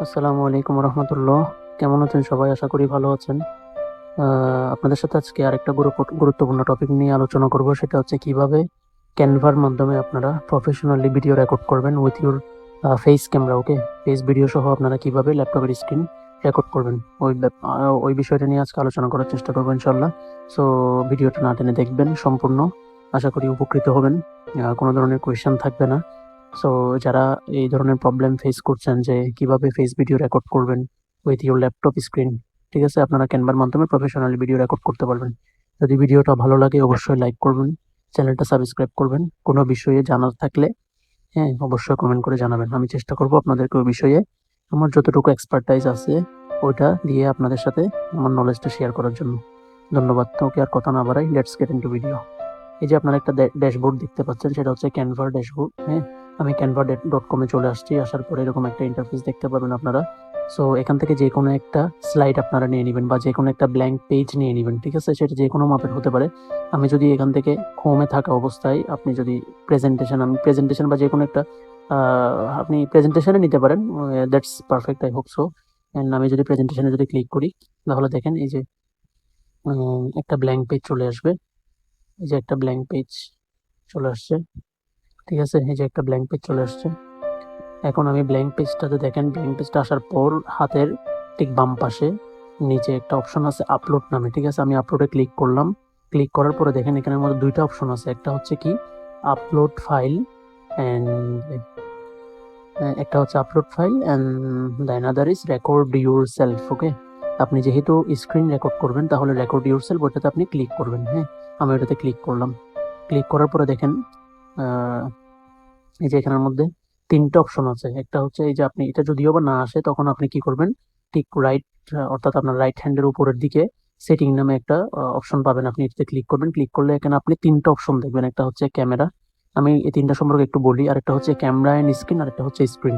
আসসালামু আলাইকুম রহমতুল্লাহ। কেমন আছেন সবাই? আশা করি ভালো আছেন। আপনাদের সাথে আজকে আরেকটা গুরুত্বপূর্ণ টপিক নিয়ে আলোচনা করব। সেটা হচ্ছে কিভাবে ক্যানভার মাধ্যমে আপনারা প্রফেশনালি ভিডিও রেকর্ড করবেন with your face camera. Okay, face video সহ আপনারা কিভাবে ল্যাপটপের স্ক্রিন রেকর্ড করবেন ওই বিষয়টা নিয়ে আজকে আলোচনা করার চেষ্টা করবো ইনশাল্লাহ। সো ভিডিওটা না টেনে দেখবেন সম্পূর্ণ, আশা করি উপকৃত হবেন। কোনো ধরনের কোয়েশ্চেন থাকবে না। সো যারা এই ধরনের প্রবলেম ফেস করছেন যে কিভাবে ফেস ভিডিও রেকর্ড করবেন উইথ ইউর ল্যাপটপ স্ক্রিন, ঠিক আছে, আপনারা ক্যানভার মাধ্যমে প্রফেশনালি ভিডিও রেকর্ড করতে পারবেন। যদি ভিডিওটা ভালো লাগে অবশ্যই লাইক করবেন, চ্যানেলটা সাবস্ক্রাইব করবেন। কোনো বিষয়ে জানার থাকলে হ্যাঁ অবশ্যই কমেন্ট করে জানাবেন। আমি চেষ্টা করব আপনাদেরকে ওই বিষয়ে আমার যতটুকু এক্সপার্টাইজ আছে ওইটা দিয়ে আপনাদের সাথে আমার নলেজটা শেয়ার করার জন্য। ধন্যবাদ। ওকে, আর কথা না বাড়াই, লেটস গেট ইনটু ভিডিও। এই যে আপনারা একটা ড্যাশবোর্ড দেখতে পাচ্ছেন, সেটা হচ্ছে ক্যানভার ড্যাশবোর্ড। হ্যাঁ, আমি canva.com-এ চলে আসছি। আসার পরে এরকম একটা ইন্টারফেস দেখতে পাবেন আপনারা। সো এখান থেকে যে কোনো একটা স্লাইড আপনারা নিয়ে নেবেন বা যে কোনো একটা ব্ল্যাঙ্ক পেজ নিয়ে নেবেন, ঠিক আছে, সেটা যে কোনো মাপের হতে পারে। আমি যদি এখান থেকে হোমে থাকা অবস্থায় আপনি যদি প্রেজেন্টেশন বা যে কোনো একটা আপনি প্রেজেন্টেশনে নিতে পারেন, that's perfect, I hope so. And আমি যদি প্রেজেন্টেশনে যদি ক্লিক করি তাহলে দেখেন এই যে একটা ব্ল্যাঙ্ক পেজ চলে আসবে। এই যে একটা ব্ল্যাঙ্ক পেজ চলে আসছে, ঠিক আছে, এই যে একটা ব্ল্যাঙ্ক পেজ চলে আসছে। এখন আমি ব্ল্যাঙ্ক পেজটাতে দেখেন, ব্ল্যাঙ্ক পেজটা আসার পর হাতের ঠিক বাম পাশে নিচে একটা অপশন আছে আপলোড নামে, ঠিক আছে। আমি আপলোডে ক্লিক করলাম। ক্লিক করার পরে দেখেন এখানের মধ্যে দুইটা অপশন আছে। একটা হচ্ছে কি upload file and the another is record yourself. Okay, আপনি যেহেতু স্ক্রিন রেকর্ড করবেন তাহলে রেকর্ড ইউর সেলফ ওটাতে আপনি ক্লিক করবেন। হ্যাঁ, আমি ওটাতে ক্লিক করলাম। ক্লিক করার পরে দেখেন এই যে এখানের মধ্যে তিনটা অপশন আছে। একটা হচ্ছে এই যে আপনি এটা যদিও বা না আসে তখন আপনি কি করবেন, ঠিক রাইট অর্থাৎ আপনার রাইট হ্যান্ডের উপরের দিকে সেটিং নামে একটা অপশন পাবেন। আপনি এটাতে ক্লিক করবেন। ক্লিক করলে এখানে আপনি তিনটা অপশন দেখবেন। একটা হচ্ছে ক্যামেরা, আমি এই তিনটা সম্পর্কে একটু বলি। আর একটা হচ্ছে ক্যামেরা এন্ড স্ক্রিন, আর একটা হচ্ছে স্ক্রিন।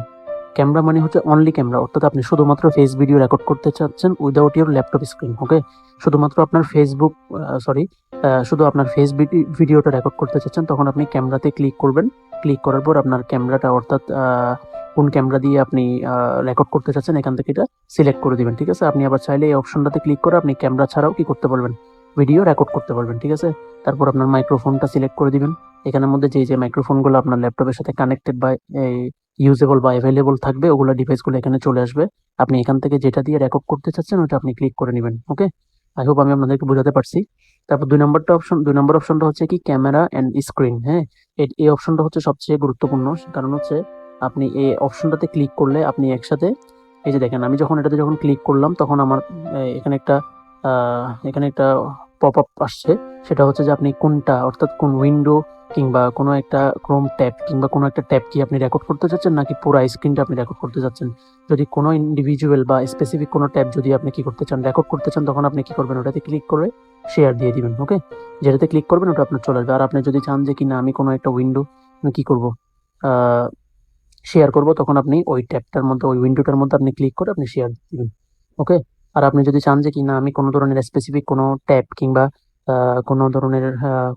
ক্যামেরা মানে হচ্ছে অনলি ক্যামেরা, অর্থাৎ আপনি শুধুমাত্র ফেস ভিডিও রেকর্ড করতে চাচ্ছেন উইদাউট ইউর ল্যাপটপ স্ক্রিন। ওকে, শুধুমাত্র আপনার শুধু আপনার ফেস ভিডিওটা রেকর্ড করতে চাচ্ছেন, তখন আপনি ক্যামেরাতে ক্লিক করবেন। ক্লিক করার পর আপনার ক্যামেরাটা অর্থাৎ কোন ক্যামেরা দিয়ে আপনি রেকর্ড করতে চাচ্ছেন এখান থেকে এটা সিলেক্ট করে দিবেন, ঠিক আছে। আপনি আবার চাইলে এই অপশনটাতে ক্লিক করে আপনি ক্যামেরা ছাড়াও কি করতে পারবেন, ভিডিও রেকর্ড করতে পারবেন, ঠিক আছে। তারপর আপনার মাইক্রোফোনটা সিলেক্ট করে দিবেন। এখানের মধ্যে যে মাইক্রোফোনগুলো আপনার ল্যাপটপের সাথে কানেক্টেড বা ইউজেবল বা অ্যাভেলেবল থাকবে ওগুলো ডিভাইসগুলো এখানে চলে আসবে। আপনি এখান থেকে যেটা দিয়ে রেকর্ড করতে চাচ্ছেন ওটা আপনি ক্লিক করে নেবেন। ওকে, আই হোপ আমি আপনাদেরকে বোঝাতে পারছি। তারপর দুই নম্বর অপশনটা হচ্ছে কি ক্যামেরা অ্যান্ড স্ক্রিন। হ্যাঁ, এই অপশনটা হচ্ছে সবচেয়ে গুরুত্বপূর্ণ, কারণ হচ্ছে আপনি এই অপশনটাতে ক্লিক করলে আপনি একসাথে এই যে দেখেন আমি এটাতে যখন ক্লিক করলাম তখন আমার এখানে একটা পপ আপ আসছে। সেটা হচ্ছে যে আপনি কোনটা অর্থাৎ কোন উইন্ডো কিংবা কোনো একটা ক্রোম ট্যাব কিংবা কোনো একটা ট্যাব কি আপনি রেকর্ড করতে চাচ্ছেন নাকি পুরো স্ক্রিনটা আপনি রেকর্ড করতে চাচ্ছেন। যদি কোনো ইন্ডিভিজুয়াল বা স্পেসিফিক কোনো ট্যাব যদি আপনি কি করতে চান, রেকর্ড করতে চান, তখন আপনি কি করবেন, ওটাতে ক্লিক করে শেয়ার দিয়ে দিবেন। ওকে, যেটাতে ক্লিক করবেন ওটা আপনার চলে আসবে। আর আপনি যদি চান যে কিনা আমি কোনো একটা উইন্ডো আমি কি করব শেয়ার করব, তখন আপনি ওই ট্যাবটার মধ্যে ওই উইন্ডোটার মধ্যে আপনি ক্লিক করে আপনি শেয়ার দিবেন। ওকে, আর আপনি যদি চান যে কিনা আমি কোনো ধরনের স্পেসিফিক কোনো ট্যাব কিংবা কোনো ধরনের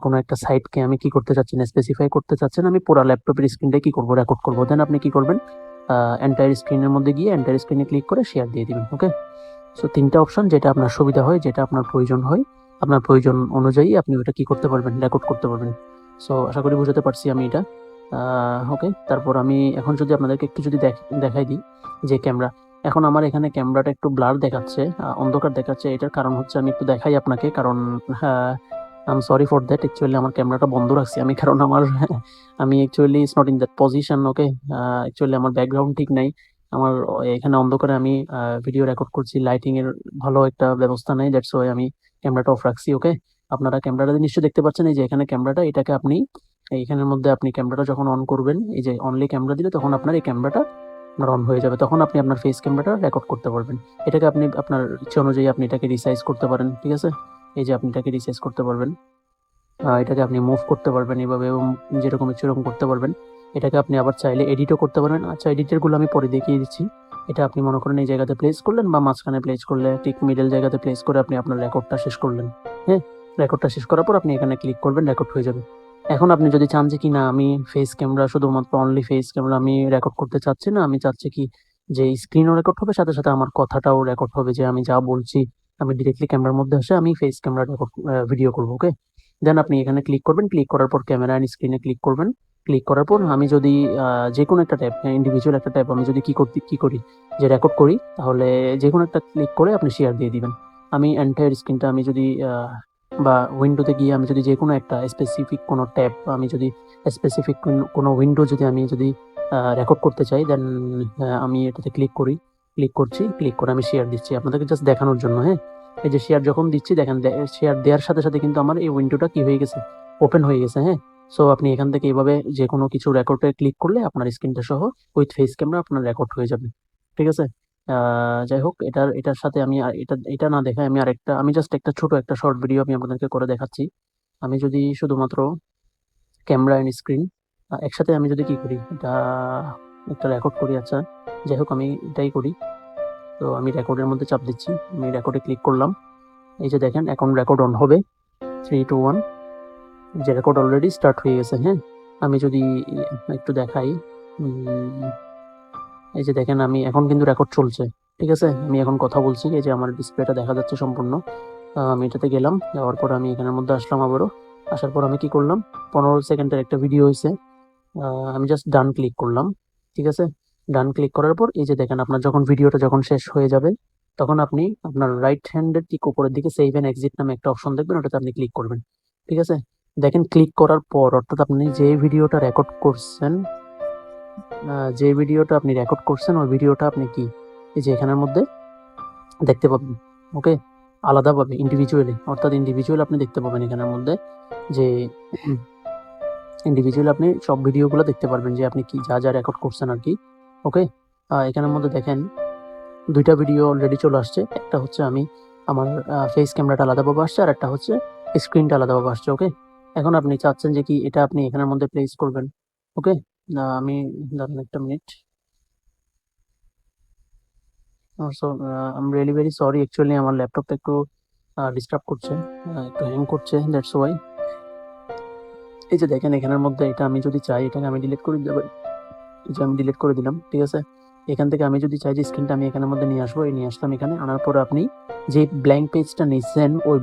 কোনো একটা সাইটকে আমি কি করতে চাচ্ছেন, স্পেসিফাই করতে চাচ্ছেন, আমি পুরো ল্যাপটপের স্ক্রিনটা কি করব, রেকর্ড করবো, দেন আপনি কি করবেন, এন্টায়ার স্ক্রিনের মধ্যে গিয়ে এন্টায়ার স্ক্রিনে ক্লিক করে শেয়ার দিয়ে দিবেন। ওকে, সো তিনটা অপশন, যেটা আপনার সুবিধা হয়, যেটা আপনার প্রয়োজন হয়, আপনার প্রয়োজন অনুযায়ী আপনি ওটা কি করতে পারবেন, রেকর্ড করতে পারবেন। সো আশা করি বুঝাতে পারছি আমি এটা। ওকে, তারপর আমি এখন যদি আপনাদেরকে একটু যদি দেখাই দিই যে ক্যামেরা, এখন আমার এখানে ক্যামেরাটা একটু ব্লার দেখাচ্ছে, অন্ধকার দেখাচ্ছে। এটার কারণ হচ্ছে আমি একটু দেখাই আপনাকে, কারণ I am sorry for that. Actually আমার ক্যামেরাটা বন্ধ রাখছি আমি, কারণ আমি actually it's not in that position. Okay, actually আমার ব্যাকগ্রাউন্ড ঠিক নাই। আমার এখানে অন্ধকারে আমি ভিডিও রেকর্ড করছি, লাইটিং এর ভালো একটা ব্যবস্থা নেই, দ্যাটস ওয়াই আমি ক্যামেরাটা অফ রাখছি। ওকে, আপনারা ক্যামেরাটা নিশ্চয়ই দেখতে পাচ্ছেন, এই যে এখানে ক্যামেরাটা, এটাকে আপনি এইখানের মধ্যে আপনি ক্যামেরাটা যখন অন করবেন, এই যে অনলি ক্যামেরা দিলে তখন আপনার এই ক্যামেরাটা আপনার অন হয়ে যাবে, তখন আপনি আপনার ফেস ক্যামেরাটা রেকর্ড করতে পারবেন। এটাকে আপনি আপনার ইচ্ছে অনুযায়ী আপনি এটাকে রিসাইজ করতে পারেন, ঠিক আছে। এই যে আপনি এটাকে রিসাইজ করতে পারবেন, এটাকে আপনি মুভ করতে পারবেন এভাবে, এবং যেরকম ইচ্ছে এরকম করতে পারবেন। এটাকে আপনি আবার চাইলে এডিটও করতে পারবেন। আচ্ছা, এডিটেরগুলো আমি পরে দেখিয়ে দিচ্ছি। এটা আপনি মনে করেন এই জায়গাতে প্লেস করলেন বা মাঝখানে প্লেস করলে ঠিক মিডল জায়গাতে প্লেস করে আপনি আপনার রেকর্ডটা শেষ করলেন। হ্যাঁ, রেকর্ডটা শেষ করার পর আপনি এখানে ক্লিক করবেন, রেকর্ড হয়ে যাবে। এখন আপনি যদি চান যে কি না আমি ফেস ক্যামেরা শুধুমাত্র অনলি ফেস ক্যামেরা আমি রেকর্ড করতে চাচ্ছি না, আমি চাচ্ছি কি যে স্ক্রিনও রেকর্ড হবে, সাথে সাথে আমার কথাটাও রেকর্ড হবে, যে আমি যা বলছি আমি ডিরেক্টলি ক্যামেরার মধ্যে আসে আমি ফেস ক্যামেরা রেকর্ড ভিডিও করবো। ওকে, দেন আপনি এখানে ক্লিক করবেন, ক্লিক করার পর ক্যামেরা অ্যান্ড স্ক্রিনে ক্লিক করবেন। ক্লিক করার পর আমি যদি যে কোনো একটা ট্যাব, ইন্ডিভিজুয়াল একটা ট্যাব আমি যদি কি করি যে রেকর্ড করি, তাহলে যে কোনো একটা ক্লিক করে আপনি শেয়ার দিয়ে দিবেন। আমি এন্টায়ার স্ক্রিনটা আমি যদি বা উইন্ডোতে গিয়ে আমি যদি যে কোনো একটা স্পেসিফিক কোনো ট্যাব, আমি যদি স্পেসিফিক কোনো উইন্ডো যদি আমি যদি রেকর্ড করতে চাই, দেন আমি এটাতে ক্লিক করি, ক্লিক করছি, ক্লিক করে আমি শেয়ার দিচ্ছি আপনাদেরকে জাস্ট দেখানোর জন্য। হ্যাঁ, এই যে শেয়ার যখন দিচ্ছি দেখেন, শেয়ার দেওয়ার সাথে সাথে কিন্তু আমার এই উইন্ডোটা কি হয়ে গেছে, ওপেন হয়ে গেছে। হ্যাঁ, সো আপনি এখান থেকে এইভাবে যে কোনো কিছু রেকর্ডে ক্লিক করলে আপনার স্ক্রিনটা সহ উইথ ফেস ক্যামেরা আপনার রেকর্ড হয়ে যাবে। ঠিক আছে, যাই হোক, এটার সাথে আমি এটা না দেখাই আমি আরেকটা, আমি জাস্ট একটা ছোট একটা শর্ট ভিডিও আমি আপনাদেরকে করে দেখাচ্ছি। আমি যদি শুধুমাত্র ক্যামেরা এন্ড স্ক্রিন একসাথে আমি যদি কি করি, এটা একটা রেকর্ড করি। আচ্ছা, যাই হোক, আমি এটাই করি। তো আমি রেকর্ডের মধ্যে চাপ দিচ্ছি, আমি রেকর্ডে ক্লিক করলাম। এই যে দেখেন এখন রেকর্ড অন হবে, 3 2 1, যে রেকর্ড অলরেডি স্টার্ট হয়ে গেছে। হ্যাঁ, আমি যদি একটু দেখাই, এই যে দেখেন আমি এখন কিন্তু রেকর্ড চলছে। ঠিক আছে, আমি এখন কথা বলছি, এই যে আমার ডিসপ্লেটা দেখা যাচ্ছে সম্পূর্ণ। আমি এটাতে গেলাম, যাওয়ার পর আমি এখানের মধ্যে আসলাম আবারও। আসার পর আমি কি করলাম, 15 সেকেন্ডের একটা ভিডিও হয়েছে, আমি জাস্ট ডান ক্লিক করলাম। ঠিক আছে, ডান ক্লিক করার পর এই যে দেখেন আপনার যখন ভিডিওটা যখন শেষ হয়ে যাবে, তখন আপনি আপনার রাইট হ্যান্ডের ঠিক উপরের দিকে সেভ এন্ড এক্সিট নামে একটা অপশন দেখবেন, ওটাতে আপনি ক্লিক করবেন। ঠিক আছে, দেখেন ক্লিক করার পর অর্থাৎ আপনি যে ভিডিওটা রেকর্ড করছেন, ওই ভিডিওটা আপনি কি এই যে এখানের মধ্যে দেখতে পাবেন। ওকে, আলাদাভাবে ইন্ডিভিজুয়ালি, অর্থাৎ ইন্ডিভিজুয়াল আপনি দেখতে পাবেন এখানের মধ্যে, যে ইন্ডিভিজুয়াল আপনি সব ভিডিওগুলো দেখতে পারবেন যে আপনি কি যা যা রেকর্ড করছেন আর কি। ওকে, এখানের মধ্যে দেখেন দুইটা ভিডিও অলরেডি চলে আসছে, একটা হচ্ছে আমি আমার ফেস ক্যামেরাটা আলাদাভাবে আসছে, আর একটা হচ্ছে স্ক্রিনটা আলাদাভাবে আসছে। ওকে, এখন আপনি চাচ্ছেন যে কি এটা আপনি এখানের মধ্যে প্লেস করবেন। ওকে, আমি দাঁড়ান একটা minute. So I am really very sorry, actually আমার ল্যাপটপটা একটু ডিস্টার্ব করছে, একটু হ্যাং করছে, দ্যাটস ওয়াই। এই যে দেখেন এখানের মধ্যে এটা আমি যদি চাই এটাকে আমি ডিলিট করে দিতে পারি, এই যে আমি ডিলিট করে দিলাম। ঠিক আছে, এখান থেকে আমি যদি চাই যে স্ক্রিনটা আমি এখানের মধ্যে নিয়ে আসবো, এই নিয়ে আসলাম এখানে আনার পর আপনি যে ব্ল্যাঙ্ক পেজটা নিচ্ছেন ওই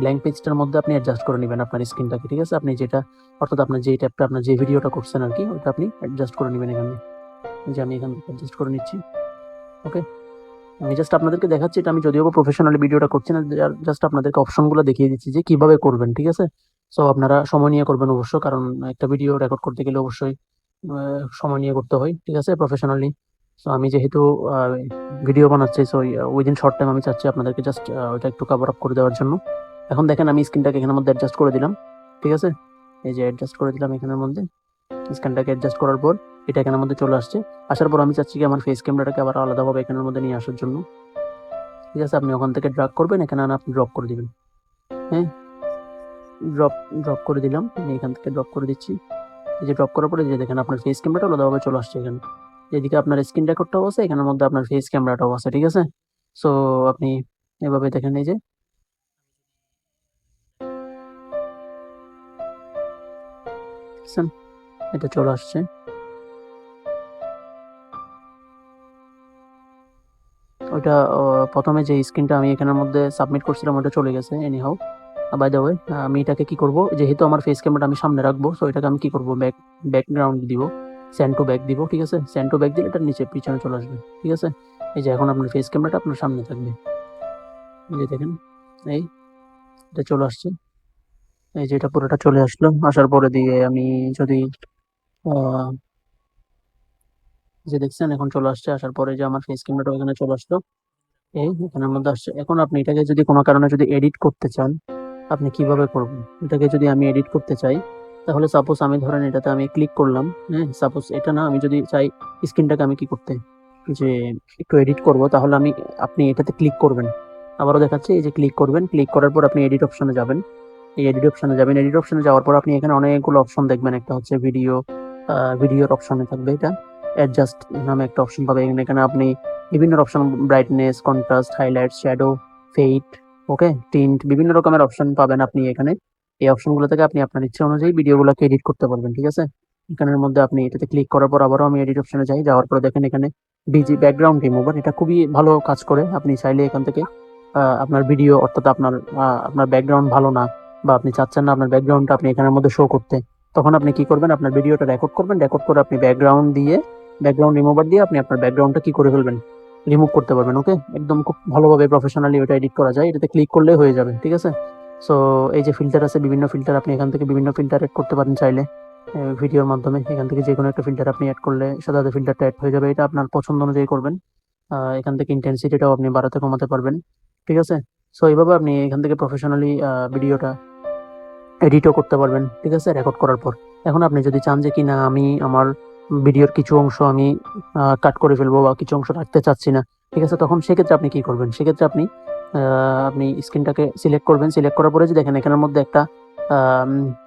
ব্ল্যাঙ্ক পেজটার মধ্যে আপনি অ্যাডজাস্ট করে নেবেন আপনার স্ক্রিনটাকে। ঠিক আছে, আপনি যেটা অর্থাৎ আপনার যে ট্যাবটা আপনার যে ভিডিওটা করছেন আর কি, ওইটা আপনি অ্যাডজাস্ট করে নেবেন এখানে। যে আমি এখান থেকে অ্যাডজাস্ট করে নিচ্ছি। ওকে, আমি জাস্ট আপনাদেরকে দেখাচ্ছি, এটা আমি যদিও প্রফেশনালি ভিডিওটা করছি না, জাস্ট আপনাদেরকে অপশনগুলো দেখিয়ে দিচ্ছি যে কিভাবে করবেন। ঠিক আছে, সো আপনারা সময় নিয়ে করবেন অবশ্য, কারণ একটা ভিডিও রেকর্ড করতে গেলে অবশ্যই সময় নিয়ে করতে হয়। ঠিক আছে, প্রফেশনালি। সো আমি যেহেতু ভিডিও বানাচ্ছি, সো উইদিন শর্ট টাইম আমি চাচ্ছি আপনাদেরকে জাস্ট ওইটা একটু কভার আপ করে দেওয়ার জন্য। এখন দেখেন আমি স্ক্রিনটাকে এখানের মধ্যে অ্যাডজাস্ট করে দিলাম। ঠিক আছে, এই যে অ্যাডজাস্ট করে দিলাম এখানের মধ্যে, স্ক্যানটাকে অ্যাডজাস্ট করার পর এটা এখানের মধ্যে চলে আসছে। আসার পর আমি চাচ্ছি কি আমার ফেস ক্যামেরাটাকে আবার আলাদাভাবে এখানের মধ্যে নিয়ে আসার জন্য। ঠিক আছে, আপনি ওখান থেকে ড্রাগ করবেন, এখানে আনা আপনি ড্রপ করে দিবেন। হ্যাঁ, ড্রপ ড্রপ করে দিলাম, আমি এখান থেকে ড্রপ করে দিচ্ছি। এই যে ড্রপ করার পরে যে দেখেন আপনার ফেস ক্যামেরাটা আলাদাভাবে চলে আসছে এখানে, যেদিকে আপনার স্ক্রিন রেকর্ডটাও আছে, এখানের মধ্যে আপনার ফেস ক্যামেরাটাও আছে। ঠিক আছে, সো আপনি এভাবে দেখেন, এই যে দেখছেন এটা চলে আসছে। ওইটা প্রথমে যে স্ক্রিনটা আমি এখানের মধ্যে সাবমিট করছিলাম ওটা চলে গেছে। এনিহাউ, বাই দ্য ওয়ে, আমি এটাকে কি করব, যেহেতু আমার ফেস ক্যামেরাটা আমি সামনে রাখবো, সো এটাকে আমি কি করব, ব্যাকগ্রাউন্ড দিব, সেন্ড টু ব্যাক দিব। ঠিক আছে, সেন্ড টু ব্যাক দিলে এটা নিচে পিছনে চলে আসবে। ঠিক আছে, এই যে এখন আপনার ফেস ক্যামেরাটা আপনার সামনে থাকবে, এই যে দেখেন, এই এটা চলে আসছে। এই যে এটা পুরোটা চলে আসলো, আসার পরে দিয়ে আমি যদি যে দেখছেন এখন চলে আসছে, আসার পরে যে আমার ফেস ক্যামেরাটা এখানে চলে আসলো, এই এখানের মধ্যে আসছে। এখন আপনি এটাকে যদি কোনো কারণে যদি এডিট করতে চান, আপনি কিভাবে করবেন, এটাকে যদি আমি এডিট করতে চাই, তাহলে সাপোজ আমি ধরেন এটাতে আমি ক্লিক করলাম। হ্যাঁ, সাপোজ এটা না, আমি যদি চাই স্ক্রিনটাকে আমি কি করতে যে একটু এডিট করব, তাহলে আপনি এটাতে ক্লিক করবেন। আবারও দেখাচ্ছি, এই যে ক্লিক করবেন, ক্লিক করার পর আপনি এডিট অপশনে যাবেন। এই এডিট অপশনে যাবেন, এডিট অপশনে যাওয়ার পর আপনি এখানে অনেকগুলো অপশন দেখবেন। একটা হচ্ছে ভিডিওর অপশনে থাকবে, এটা অ্যাডজাস্ট নামে একটা অপশন পাবে। এখানে আপনি বিভিন্ন option, brightness, contrast, highlight, shadow, fade, okay, tint, বিভিন্ন রকমের অপশন পাবেন আপনি এখানে। এই অপশনগুলো থেকে আপনি আপনার ইচ্ছা অনুযায়ী ভিডিওগুলোকে এডিট করতে পারবেন। ঠিক আছে, এখানের মধ্যে আপনি এটাতে ক্লিক করার পর আবারও আমি এডিট অপশনে যাই, যাওয়ার পরে দেখেন এখানে বিজি ব্যাকগ্রাউন্ড রিমুভার, এটা খুবই ভালো কাজ করে। আপনি চাইলে এখান থেকে আপনার ভিডিও অর্থাৎ আপনার ব্যাকগ্রাউন্ড ভালো না, বা আপনি চাচ্ছেন না আপনার ব্যাকগ্রাউন্ডটা আপনি এখানের মধ্যে শো করতে, তখন আপনি কি করবেন, আপনার ভিডিওটা রেকর্ড করবেন, রেকর্ড করে আপনি ব্যাকগ্রাউন্ড রিমুভার দিয়ে আপনি আপনার ব্যাকগ্রাউন্ডটা কি করে ফেলবেন, রিমুভ করতে পারবেন। ওকে, একদম খুব ভালোভাবে প্রফেশনালি ওটা এডিট করা যায়, এটাতে ক্লিক করলেই হয়ে যাবে, ঠিক আছে। সো এই যে ফিল্টার আছে, বিভিন্ন ফিল্টার, আপনি এখান থেকে বিভিন্ন ফিল্টার এড করতে পারেন চাইলে ভিডিওর মাধ্যমে। এখান থেকে যে কোনো একটা ফিল্টার আপনি অ্যাড করলে সাথে সাথে ফিল্টারটা অ্যাড হয়ে যাবে, এটা আপনার পছন্দ অনুযায়ী করবেন। এখান থেকে ইন্টেন্সিটিটাও আপনি বাড়াতে কমাতে পারবেন, ঠিক আছে। সো এইভাবে আপনি এখান থেকে প্রফেশনালি ভিডিওটা এডিটও করতে পারবেন, ঠিক আছে, রেকর্ড করার পর। এখন আপনি যদি চান যে কিনা আমি আমার ভিডিওর কিছু অংশ আমি কাট করে ফেলবো বা কিছু অংশ রাখতে চাচ্ছি না, ঠিক আছে, তখন সেক্ষেত্রে আপনি কি করবেন, সেক্ষেত্রে আপনি স্ক্রিনটাকে সিলেক্ট করবেন। সিলেক্ট করার পরে যে দেখেন এখানের মধ্যে একটা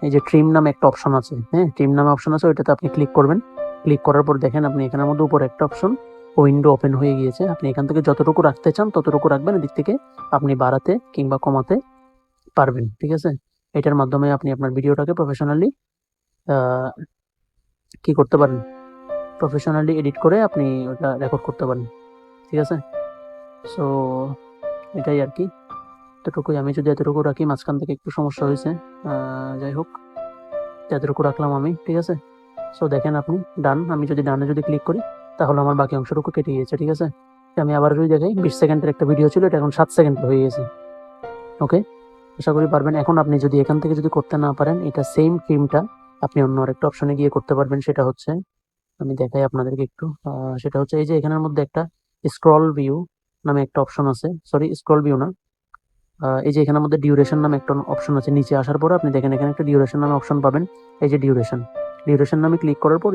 এই যে ট্রিম নামে একটা অপশন আছে, হ্যাঁ, ট্রিম নামে অপশন আছে, ওইটাতে আপনি ক্লিক করবেন। ক্লিক করার পর দেখেন আপনি এখানের মধ্যে উপরে একটা অপশন উইন্ডো ওপেন হয়ে গিয়েছে। আপনি এখান থেকে যতটুকু রাখতে চান ততটুকু রাখবেন, এদিক থেকে আপনি বাড়াতে কিংবা কমাতে পারবেন, ঠিক আছে। এটার মাধ্যমে আপনি আপনার ভিডিওটাকে প্রফেশনালি কি করতে পারেন, প্রফেশনালি এডিট করে আপনি ওটা রেকর্ড করতে পারেন, ঠিক আছে। সো এটাই আর কি, এতটুকুই। আমি যদি এতটুকু রাখি, মাঝখান থেকে একটু সমস্যা হয়েছে, যাই হোক এতটুকু রাখলাম আমি, ঠিক আছে। সো দেখেন আপনি ডান, আমি যদি ডানে যদি ক্লিক করি তাহলে আমার বাকি অংশটুকু কেটে গিয়েছে, ঠিক আছে। আমি আবার যদি দেখাই, 20 সেকেন্ডের একটা ভিডিও ছিল, এটা এখন 7 সেকেন্ড হয়ে গেছে। ওকে, আশা করি পারবেন। এখন আপনি যদি এখান থেকে যদি করতে না পারেন, এটা সেম থিমটা আপনি অন্য আরেকটা অপশনে গিয়ে করতে পারবেন। সেটা হচ্ছে, আমি দেখাই আপনাদেরকে একটু, সেটা হচ্ছে এই যে এখানের মধ্যে একটা স্ক্রল ভিউ নামে একটা অপশন আছে, সরি স্ক্রল ভিউ না, এই যে এখানের মধ্যে ডিউরেশন নামে একটা অপশন আছে। নিচে আসার পর আপনি দেখেন এখানে একটা ডিউরেশন নামে অপশন পাবেন। এই যে ডিউরেশন নামে ক্লিক করার পর,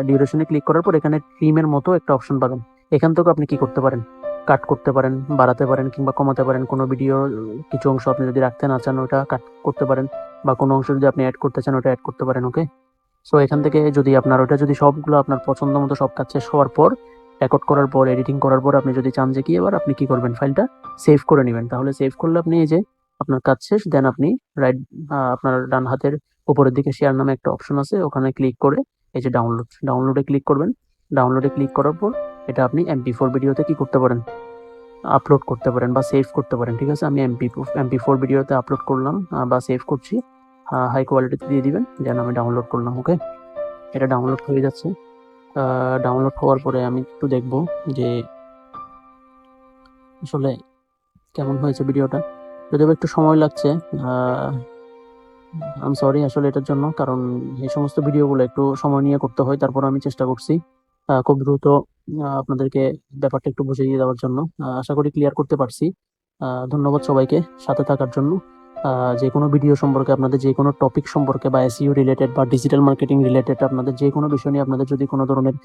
ডিউরেশনে ক্লিক করার পর এখানে ট্রিমের মতো একটা অপশন পাবেন। এখান থেকে আপনি কি করতে পারেন, কাট করতে পারেন, বাড়াতে পারেন কিংবা কমাতে পারেন। কোনো ভিডিও কিছু অংশ আপনি যদি রাখতে না চান ওটা কাট করতে পারেন, বা কোনো অংশ যদি আপনি অ্যাড করতে চান ওটা অ্যাড করতে পারেন। ওকে, সো এখান থেকে যদি আপনার ওটা যদি সবগুলো আপনার পছন্দ মতো সব কাজ শেষ হওয়ার পর, রেকর্ড করার পর, এডিটিং করার পর, আপনি যদি চান যে কি এবার আপনি কি করবেন, ফাইলটা সেভ করে নেবেন, তাহলে সেভ করলে আপনি এই যে আপনার কাজ শেষ, দেন আপনি রাইট আপনার ডান হাতের উপরের দিকে শেয়ার নামে একটা অপশন আছে, ওখানে ক্লিক করে এই যে ডাউনলোডে ক্লিক করবেন। ডাউনলোডে ক্লিক করার পর এটা আপনি MP4 ভিডিওতে কি করতে পারেন, আপলোড করতে পারেন বা সেভ করতে পারেন, ঠিক আছে। আমি MP4 ভিডিওতে আপলোড করলাম বা সেভ করছি, হাই কোয়ালিটিতে দিয়ে দিবেন, যেন আমি ডাউনলোড করলাম। ওকে, এটা ডাউনলোড হয়ে যাচ্ছে। ডাউনলোড হওয়ার পরে আমি একটু দেখব যে আসলে কেমন হয়েছে ভিডিওটা। যদিও একটু সময় লাগছে, আই এম সরি আসলে এটার জন্য, কারণ এই সমস্ত ভিডিওগুলো একটু সময় নিয়ে করতে হয়। তারপর আমি চেষ্টা করছি খুব দ্রুত আপনাদেরকে ব্যাপারটা একটু বুঝিয়ে দেওয়ার জন্য। আশা করি ক্লিয়ার করতে পারছি। ধন্যবাদ সবাইকে সাথে থাকার জন্য। যে কোনো ভিডিও সম্পর্কে, আপনাদের যে কোনো টপিক সম্পর্কে, বা SEO রিলেটেড বা ডিজিটাল মার্কেটিং রিলেটেড, আপনাদের যে কোনো বিষয় নিয়ে আপনাদের যদি কোনো ধরনের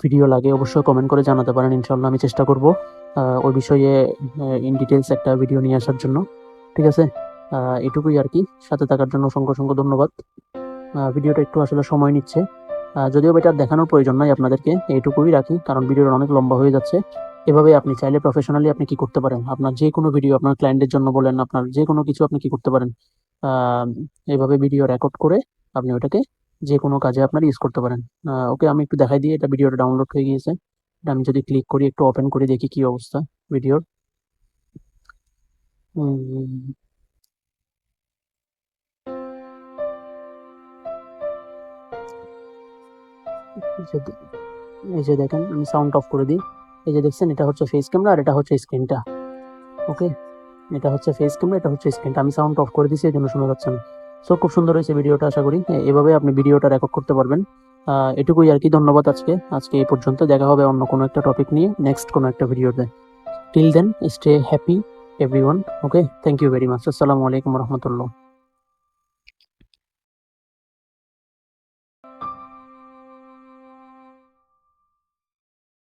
ভিডিও লাগে, অবশ্যই কমেন্ট করে জানাতে পারেন। ইনশাল্লাহ আমি চেষ্টা করব ওই বিষয়ে ইন ডিটেলস একটা ভিডিও নিয়ে আসার জন্য, ঠিক আছে। এটুকুই আর কি, সাথে থাকার জন্য অসংখ্য অসংখ্য ধন্যবাদ। ভিডিওটা একটু আসলে সময় নিচ্ছে, যদিও এটা দেখানোর প্রয়োজন নাই আপনাদেরকে, এইটুকুই রাখি কারণ ভিডিওটা অনেক লম্বা হয়ে যাচ্ছে। এভাবে আপনি চাইলে প্রফেশনালি আপনি কি করতে পারেন, আপনার যে কোনো ভিডিও আপনার ক্লায়েন্টের জন্য বলেন, আপনার যে কোনো কিছু আপনি কি করতে পারেন, এইভাবে ভিডিও রেকর্ড করে আপনি ওটাকে যে কোনো কাজে আপনার ইউজ করতে পারেন। ওকে, আমি একটু দেখাই দিই, এটা ভিডিওটা ডাউনলোড হয়ে গিয়েছে। এটা আমি যদি ক্লিক করি, একটু ওপেন করে দেখি কি অবস্থা ভিডিওর। এই যে দেখেন, আমি সাউন্ড অফ করে দিই। এই যে দেখছেন, এটা হচ্ছে ফেস ক্যামেরা আর এটা হচ্ছে স্ক্রিনটা। ওকে, এটা হচ্ছে ফেস ক্যামেরা, এটা হচ্ছে স্ক্রিনটা। আমি সাউন্ড অফ করে দিয়েছি, এই জন্য শোনা যাচ্ছে না। সো খুব সুন্দর হয়েছে ভিডিওটা, আশা করি এভাবে আপনি ভিডিওটা রেকর্ড করতে পারবেন। এটুকুই আর কি, ধন্যবাদ। আজকে এই পর্যন্ত, দেখা হবে অন্য কোনো একটা টপিক নিয়ে নেক্সট কোনো একটা ভিডিওতে। Till then stay happy everyone. Okay, thank you very much. আসসালামু আলাইকুম রহমতুল্লাহ।